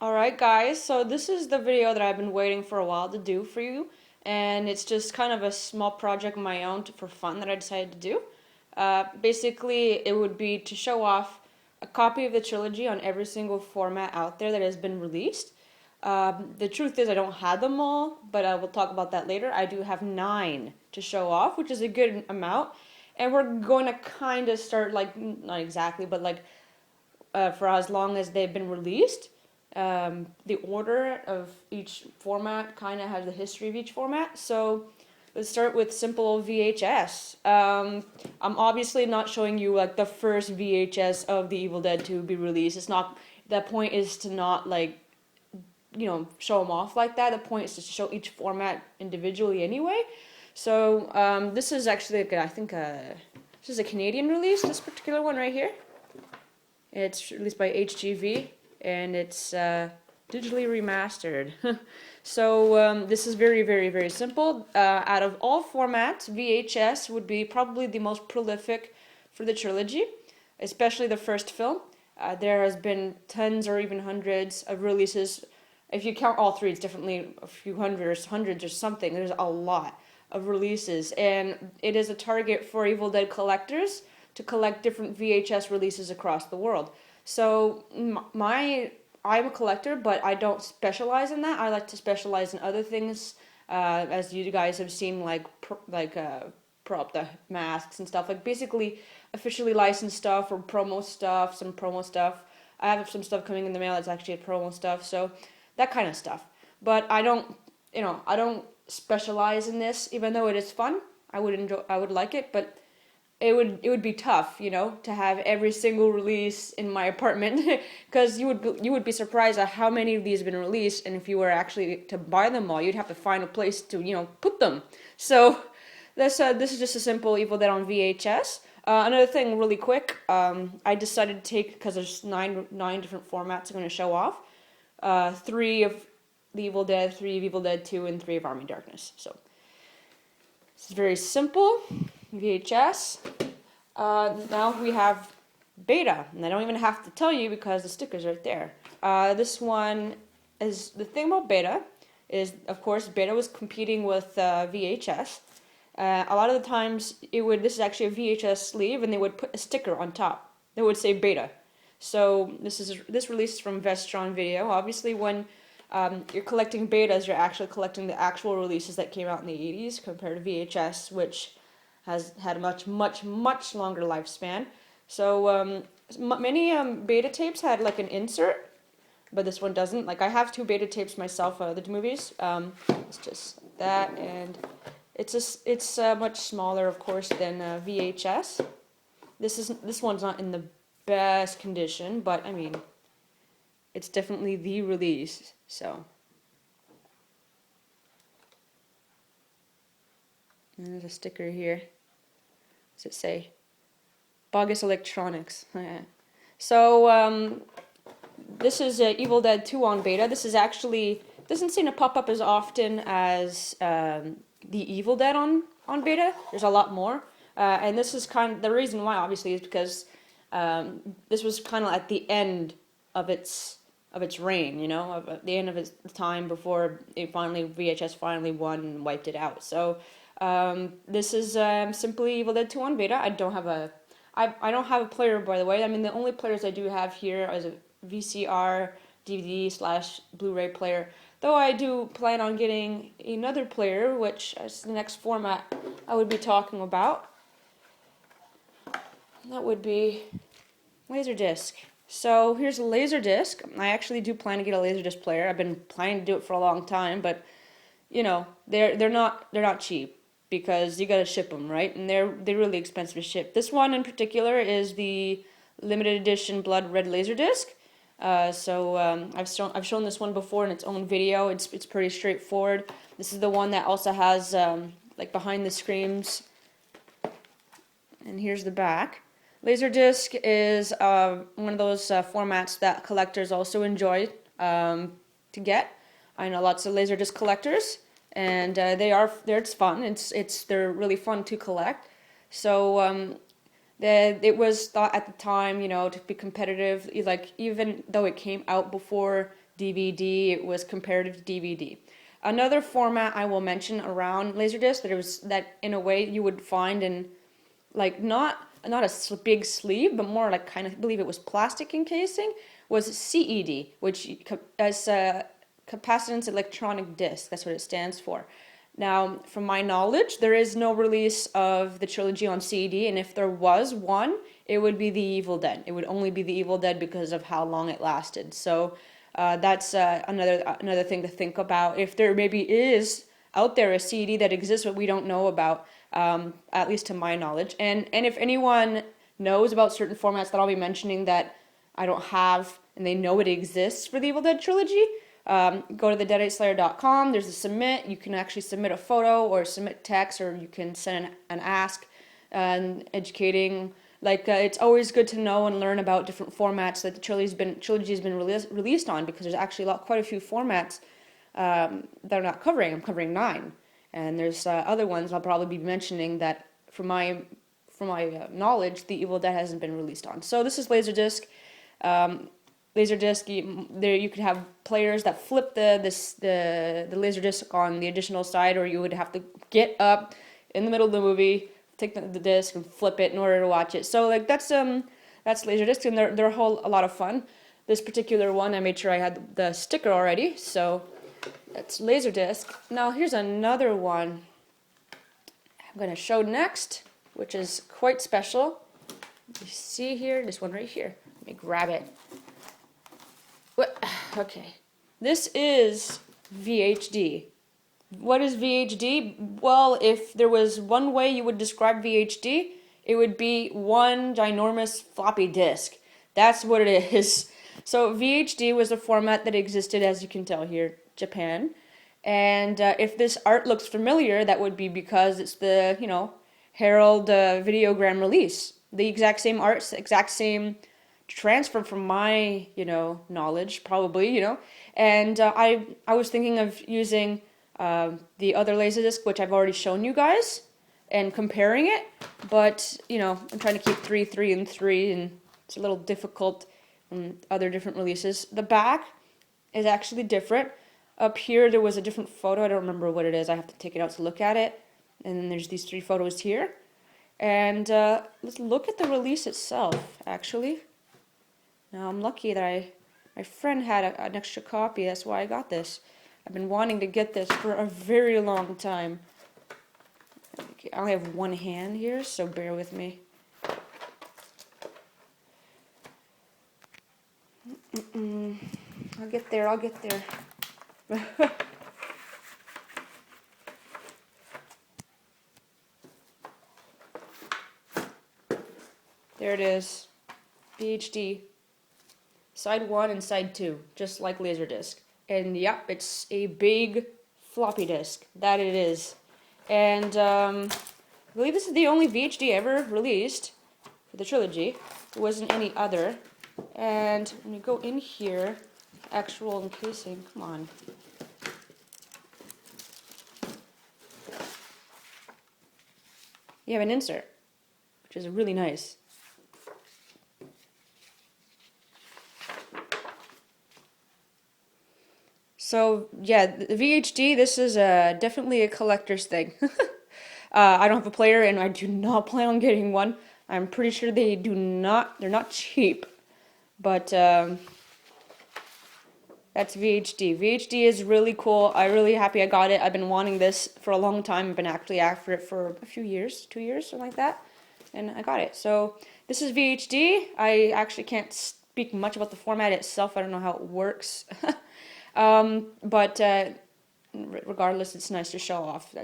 Alright guys, so this is the video that I've been waiting for a while to do for you, and it's just kind of a small project of my own for fun that I decided to do. Basically, it would be to show off a copy of the trilogy on every single format out there that has been released. The truth is I don't have them all, but I will talk about that later. I do have 9 to show off, which is a good amount, and we're going to kind of start, like, not exactly, but like for as long as they've been released. The order of each format kind of has the history of each format. So let's start with simple VHS. I'm obviously not showing you like the first VHS of the Evil Dead to be released. It's not, the point is to not like, show them off like that. The point is to show each format individually anyway. So this is actually, I think, this is a Canadian release, this particular one right here. It's released by HGV, and it's digitally remastered. So this is very, very, very simple. Out of all formats, VHS would be probably the most prolific for the trilogy, especially the first film. There has been tons or even hundreds of releases. If you count all three, it's definitely a few hundreds or something. There's a lot of releases, and it is a target for Evil Dead collectors to collect different VHS releases across the world. So I'm a collector, but I don't specialize in that. I like to specialize in other things, as you guys have seen, like prop the masks and stuff, like basically officially licensed stuff or promo stuff, some promo stuff. I have some stuff coming in the mail that's actually promo stuff, so that kind of stuff. But I don't specialize in this, even though it is fun. I would like it, but it would be tough, to have every single release in my apartment, because you would be surprised at how many of these have been released, and if you were actually to buy them all, you'd have to find a place to put them. So this is just a simple Evil Dead on VHS. Another thing, really quick, I decided to take, because there's nine different formats I'm going to show off. 3 of the Evil Dead, 3 of Evil Dead 2, and 3 of Army Darkness. So it's very simple. VHS. Now we have Beta, and I don't even have to tell you because the sticker's right there. This one is, the thing about Beta is, of course, Beta was competing with VHS. A lot of the times this is actually a VHS sleeve, and they would put a sticker on top that would say Beta. So this release is from Vestron Video. Obviously, when you're collecting betas, you're actually collecting the actual releases that came out in the 80s compared to VHS, which has had a much, much, much longer lifespan. So many beta tapes had like an insert, but this one doesn't. Like, I have 2 beta tapes myself, the movies. It's just that, and it's much smaller, of course, than VHS. This one's not in the best condition, but I mean, it's definitely the release. So, and there's a sticker here. Does it say? Bogus Electronics. So this is Evil Dead 2 on beta. This is actually doesn't seem to pop up as often as the Evil Dead on beta. There's a lot more, and this is kind of the reason why. Obviously, is because this was kind of at the end of its reign, at the end of its time before VHS finally won and wiped it out. So this is simply Evil Dead 2 on beta. I don't have a player, by the way. I mean, the only players I do have here is a VCR, DVD / Blu-ray player. Though I do plan on getting another player, which is the next format I would be talking about. That would be Laserdisc. So here's a Laserdisc. I actually do plan to get a Laserdisc player. I've been planning to do it for a long time, but they're not cheap, because you gotta ship them, right? And they're really expensive to ship. This one in particular is the limited edition Blood Red Laserdisc. I've shown this one before in its own video. It's pretty straightforward. This is the one that also has like behind the screams, and here's the back. Laserdisc is one of those formats that collectors also enjoy to get. I know lots of Laserdisc collectors, and it's fun. They're really fun to collect. So it was thought at the time, to be competitive. Like, even though it came out before DVD. It was comparative to DVD. Another format I will mention around Laserdisc that in a way you would find in like not a big sleeve, but more like kind of, I believe it was plastic encasing, was CED, which as capacitance electronic disc. That's what it stands for. Now, from my knowledge, there is no release of the trilogy on CED, and if there was one, it would be The Evil Dead. It would only be The Evil Dead because of how long it lasted. So that's another thing to think about. If there maybe is out there a CD that exists but we don't know about, at least to my knowledge. And if anyone knows about certain formats that I'll be mentioning that I don't have and they know it exists for the Evil Dead trilogy, go to the dead8slayer.com. There's a submit. You can actually submit a photo or submit text, or you can send an ask and educating. It's always good to know and learn about different formats that the trilogy has been released on, because there's actually quite a few formats that I'm not covering. I'm covering 9, and there's other ones I'll probably be mentioning that, from my knowledge, the Evil Dead hasn't been released on. So this is Laserdisc. Laserdisc, you could have players that flip the Laserdisc on the additional side, or you would have to get up in the middle of the movie, take the disc and flip it in order to watch it. So that's Laserdisc, and they're a lot of fun. This particular one, I made sure I had the sticker already, so that's Laserdisc. Now here's another one I'm going to show next, which is quite special. You see here, this one right here. Let me grab it. Okay, this is VHD. What is VHD? Well, if there was one way you would describe VHD, it would be one ginormous floppy disk. That's what it is. So VHD was a format that existed, as you can tell here, Japan. And if this art looks familiar, that would be because it's the, Herald videogram release. The exact same art, exact same transfer from my, knowledge, probably, And I was thinking of using the other Laserdisc, which I've already shown you guys, and comparing it. But, I'm trying to keep 3, 3, and 3, and it's a little difficult in other different releases. The back is actually different. Up here, there was a different photo. I don't remember what it is. I have to take it out to look at it. And then there's these 3 photos here. And let's look at the release itself, actually. Now, I'm lucky that my friend had an extra copy. That's why I got this. I've been wanting to get this for a very long time. Okay, I only have one hand here, so bear with me. I'll get there. There it is. VHD. Side 1 and side 2, just like Laserdisc. And yep, it's a big floppy disk. That it is. And I believe this is the only VHD ever released for the trilogy. There wasn't any other. And when you go in here, actual encasing, come on. You have an insert, which is really nice. So yeah, the VHD, this is definitely a collector's thing. I don't have a player, and I do not plan on getting one. I'm pretty sure they're not cheap. But that's VHD. VHD is really cool. I'm really happy I got it. I've been wanting this for a long time. I've been actually after it for a few years, 2 years, something like that. And I got it. So this is VHD. I actually can't speak much about the format itself. I don't know how it works. But regardless, it's nice to show off. Here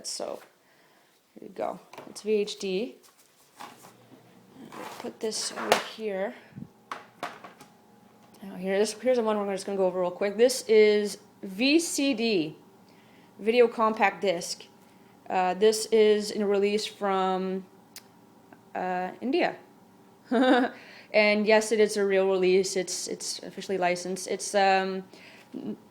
you go. It's VHD. Put this over here. Now here's the one we're just going to go over real quick. This is VCD, Video Compact Disc. This is in a release from India. And yes, it is a real release. It's officially licensed.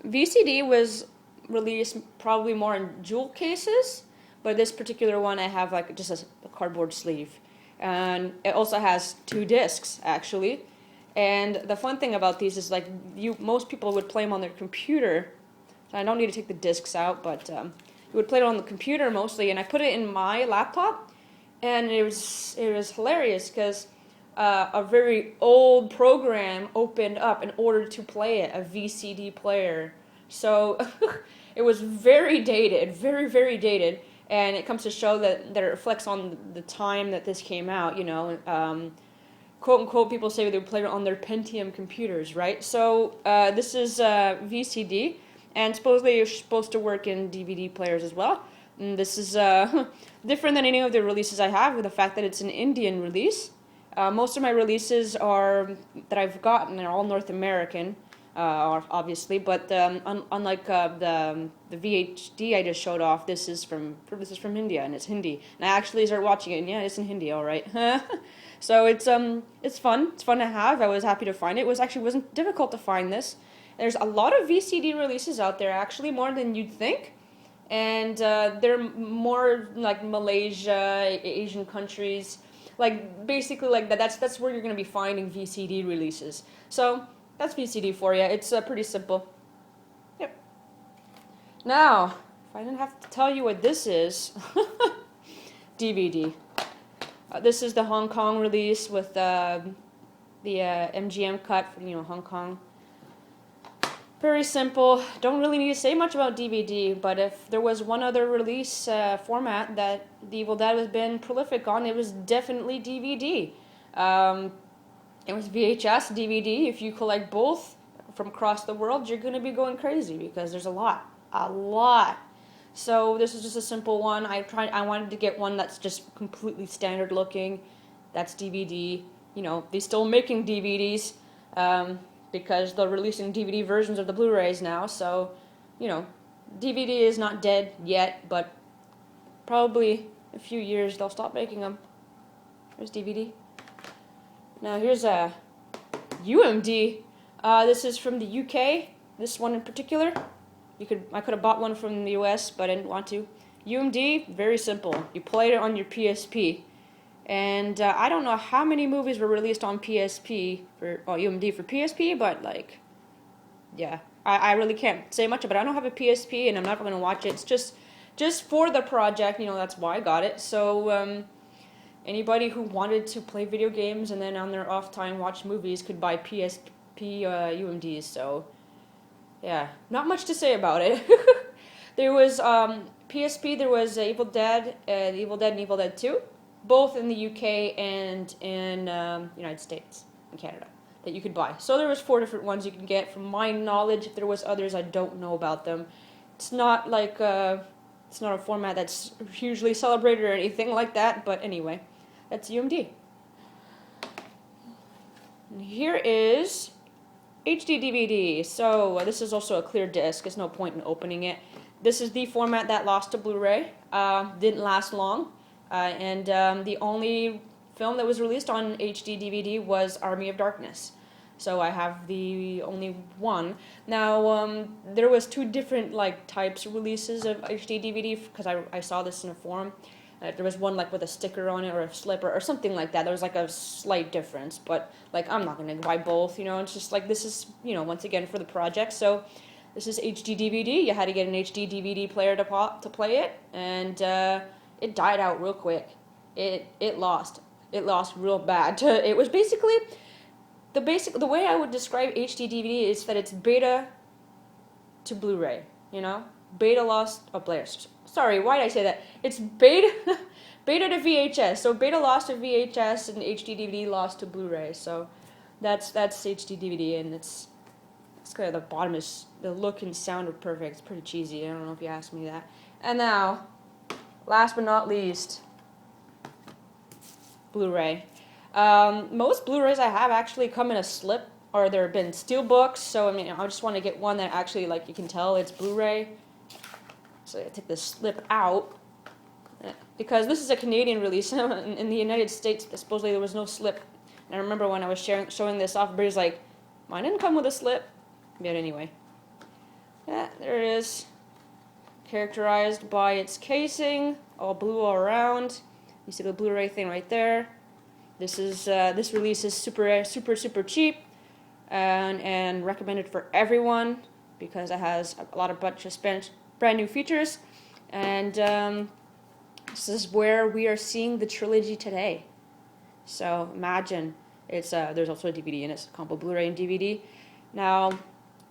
VCD was released probably more in jewel cases, but this particular one I have just a cardboard sleeve. And it also has 2 discs, actually. And the fun thing about these is like most people would play them on their computer. So I don't need to take the discs out, but you would play it on the computer mostly. And I put it in my laptop, and it was hilarious because a very old program opened up in order to play it, a VCD player. So it was very dated, very, very dated. And it comes to show that it reflects on the time that this came out, you know. Quote unquote, people say they would play it on their Pentium computers, right? So this is VCD, and supposedly you're supposed to work in DVD players as well. And this is different than any of the releases I have, with the fact that it's an Indian release. Most of my releases that I've gotten are all North American, obviously, but unlike the VHD I just showed off, this is from India, and it's Hindi. And I actually started watching it, and yeah, it's in Hindi, all right. So it's fun. It's fun to have. I was happy to find it. Wasn't difficult to find this. There's a lot of VCD releases out there, actually, more than you'd think. And they're more like Malaysia, Asian countries, like basically like that. That's where you're gonna be finding VCD releases. So that's VCD for you. It's pretty simple. Yep. Now, if I didn't have to tell you what this is, DVD. This is the Hong Kong release with the MGM cut for Hong Kong. Very simple. Don't really need to say much about DVD, but if there was one other release format that The Evil Dead has been prolific on, it was definitely DVD. It was VHS, DVD. If you collect both from across the world, you're going to be going crazy because there's a lot. So this is just a simple one. I wanted to get one that's just completely standard looking. That's DVD. They're still making DVDs. Because they're releasing DVD versions of the Blu-rays now, so, DVD is not dead yet, but probably in a few years they'll stop making them. There's DVD. Now here's a UMD. This is from the UK, this one in particular. I could have bought one from the US, but I didn't want to. UMD, very simple. You play it on your PSP. And I don't know how many movies were released on PSP UMD for PSP, but yeah, I really can't say much about it. I don't have a PSP, and I'm never going to watch it. It's just for the project, that's why I got it. So anybody who wanted to play video games and then on their off time watch movies could buy PSP UMDs. So yeah, not much to say about it. There was PSP. There was Evil Dead, and Evil Dead 2. Both in the UK and in United States and Canada that you could buy. So there was 4 different ones you can get. From my knowledge, if there was others, I don't know about them. It's not like it's not a format that's hugely celebrated or anything like that. But anyway, that's UMD. And here is HD DVD. So this is also a clear disc. There's no point in opening it. This is the format that lost to Blu-ray. Didn't last long. And the only film that was released on HD DVD was Army of Darkness. So I have the only one. Now, there was 2 different types of releases of HD DVD, because I saw this in a forum. There was one with a sticker on it or a slipper or something like that. There was a slight difference, but I'm not going to buy both, It's just this is, once again for the project. So this is HD DVD. You had to get an HD DVD player to play it, and it died out real quick. It lost real bad. It was basically the way I would describe HD DVD is that it's beta to Blu-ray. Beta lost. Oh, Blair. Sorry, why did I say that? It's beta to VHS. So beta lost to VHS and HD DVD lost to Blu-ray. So that's HD DVD, and it's kind of the bottom is the look and sound are perfect. It's pretty cheesy. I don't know if you asked me that. And now, last but not least, Blu-ray. Most Blu-rays I have actually come in a slip, or there have been steelbooks, so I just want to get one that actually, you can tell it's Blu-ray. So I take the slip out, because this is a Canadian release. In the United States, supposedly there was no slip. And I remember when I was showing this off, everybody's like, mine didn't come with a slip. But anyway, yeah, there it is. Characterized by its casing, all blue all around. You see the Blu-ray thing right there. This release is super cheap. and recommended for everyone because it has a lot of bunch of brand new features. And this is where we are seeing the trilogy today. So imagine it's there's also a DVD in it, it's a combo Blu-ray and DVD. Now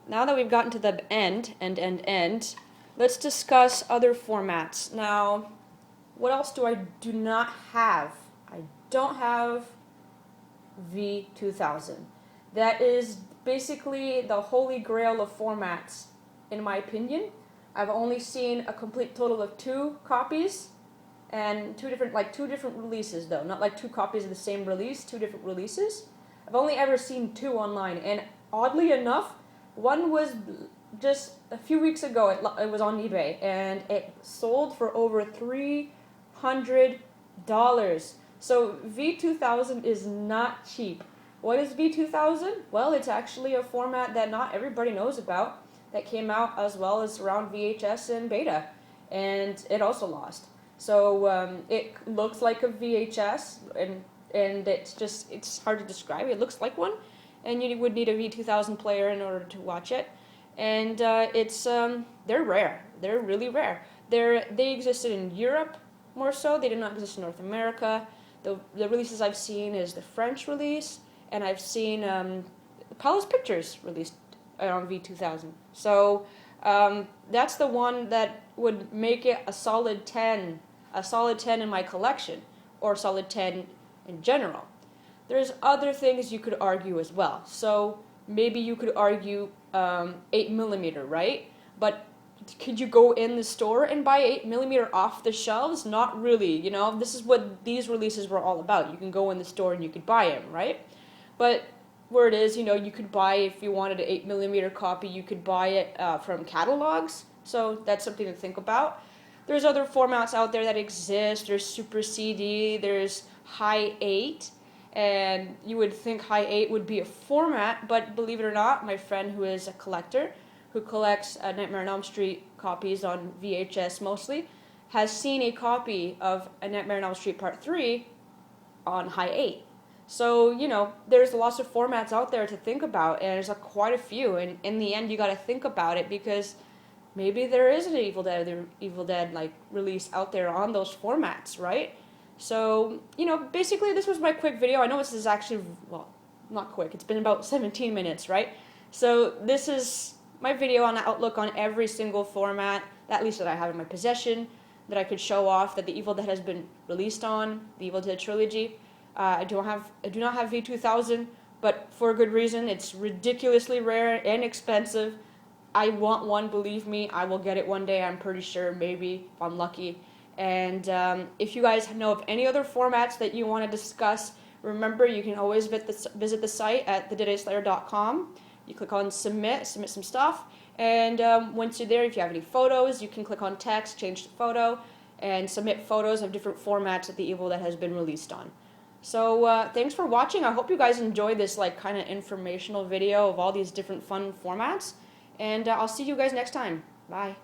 that we've gotten to the end, let's discuss other formats. Now, what else do I do not have? I don't have V2000. That is basically the holy grail of formats, in my opinion. I've only seen a complete total of 2 copies, and two different releases though, not like 2 copies of the same release, 2 different releases. I've only ever seen 2 online, and oddly enough, one was just a few weeks ago. It was on eBay, and it sold for over $300. So V2000 is not cheap. What is V2000? Well, it's actually a format that not everybody knows about, that came out as well as around VHS and Beta, and it also lost. So it looks like a VHS, and it's hard to describe. It looks like one, and you would need a V2000 player in order to watch it. And they're rare. They're really rare. They existed in Europe more so. They did not exist in North America. The releases I've seen is the French release, and I've seen Palace Pictures released on V2000. So that's the one that would make it a solid 10 in my collection, or a solid 10 in general. There's other things you could argue as well. So maybe you could argue 8mm, right? But could you go in the store and buy 8mm off the shelves? Not really. You know, this is what these releases were all about. You can go in the store and you could buy them, right? But where it is, you know, you could buy, if you wanted an 8mm copy, you could buy it from catalogs. So that's something to think about. There's other formats out there that exist. There's Super CD, there's High 8, and you would think High 8 would be a format, but believe it or not, my friend who is a collector, who collects Nightmare on Elm Street copies on VHS mostly, has seen a copy of A Nightmare on Elm Street Part 3 on High 8. So, you know, there's lots of formats out there to think about, and there's quite a few, and in the end you got to think about it, because maybe there is an Evil Dead like release out there on those formats, right? So, you know, basically this was my quick video. I know this is actually, well, not quick. It's been about 17 minutes, right? So this is my video on the outlook on every single format, at least that I have in my possession, that I could show off that the Evil Dead has been released on, the Evil Dead trilogy. I do not have V2000, but for a good reason. It's ridiculously rare and expensive. I want one, believe me. I will get it one day, I'm pretty sure, maybe, if I'm lucky. And if you guys know of any other formats that you want to discuss, remember you can always visit the site at thedeadslayer.com. You click on submit some stuff, and once you're there, if you have any photos, you can click on text, change the photo, and submit photos of different formats that the Evil Dead has been released on. So thanks for watching. I hope you guys enjoyed this like kind of informational video of all these different fun formats, and I'll see you guys next time. Bye.